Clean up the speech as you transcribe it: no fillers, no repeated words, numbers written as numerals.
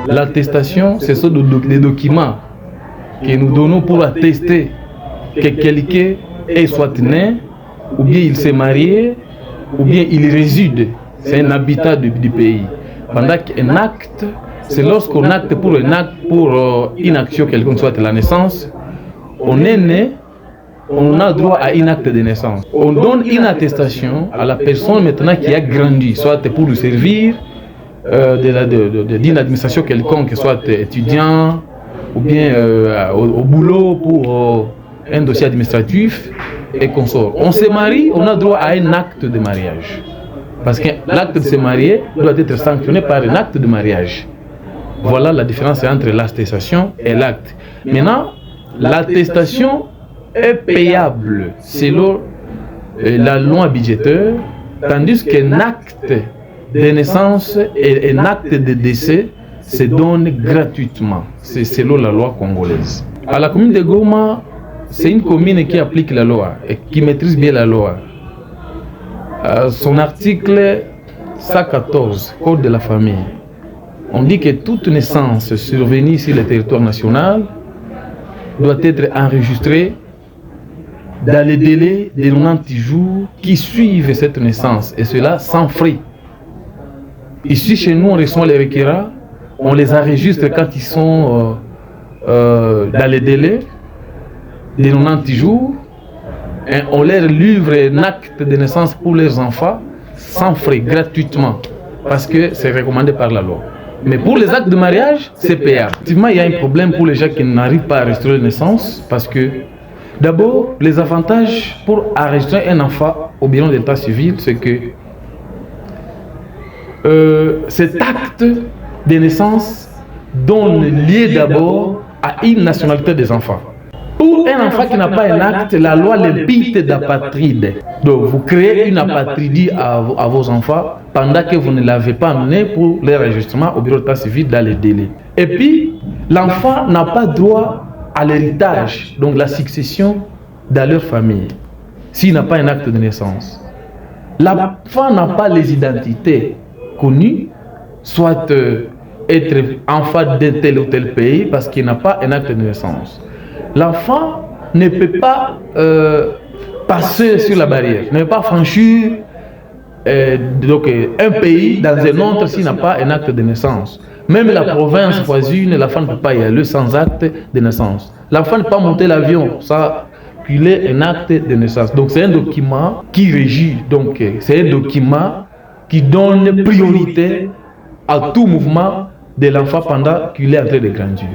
L'attestation, ce sont des documents que nous donnons pour attester que quelqu'un est soit né, ou bien il s'est marié, ou bien il réside. C'est un habitat du pays. Pendant qu'un acte, c'est lorsqu'on acte pour une action, quelconque soit la naissance, on est né, on a droit à une acte de naissance. On donne une attestation à la personne maintenant qui a grandi, soit pour lui servir d'une administration quelconque, soit étudiant, ou bien au boulot pour un dossier administratif et consort. On se marie, on a droit à un acte de mariage. Parce que l'acte de se marier doit être sanctionné par un acte de mariage. Voilà la différence entre l'attestation et l'acte. Maintenant, l'attestation est payable selon la loi budgétaire, tandis qu'un acte de naissance et un acte de décès se donnent gratuitement. C'est selon la loi congolaise. À la commune de Goma, c'est une commune qui applique la loi et qui maîtrise bien la loi. Son article 114, Code de la famille, on dit que toute naissance survenue sur le territoire national doit être enregistrée dans les délais de 90 jours qui suivent cette naissance, et cela sans frais. Ici, chez nous, on reçoit les requérants, on les enregistre quand ils sont dans les délais de 90 jours, et on leur livre un acte de naissance pour leurs enfants sans frais, gratuitement, parce que c'est recommandé par la loi. Mais pour les actes de mariage, c'est payable. Effectivement, il y a un problème pour les gens qui n'arrivent pas à enregistrer la naissance, parce que d'abord, les avantages pour enregistrer un enfant au bilan d'état civil, c'est que cet acte de naissance donne lieu d'abord à une nationalité des enfants. Pour un enfant qui n'a pas un acte, la loi l'épite d'apatride. Donc vous créez une apatridie à vos enfants pendant que vous ne l'avez pas amené pour leur enregistrement au bureau d'état civil dans les délais. Et puis, l'enfant n'a pas droit à l'héritage, donc la succession dans leur famille, s'il n'a pas un acte de naissance. L'enfant n'a pas les identités connues, soit être enfant d'un tel ou tel pays parce qu'il n'a pas un acte de naissance. L'enfant ne peut pas passer sur la barrière, ne peut pas franchir donc, un pays dans un autre s'il n'a pas un acte de naissance. Même la province voisine, l'enfant ne peut pas y aller sans acte de naissance. L'enfant ne peut pas monter l'avion sans qu'il ait un acte de naissance. Donc c'est un document qui régit, donc c'est un document qui donne priorité à tout mouvement de l'enfant pendant qu'il est en train de grandir.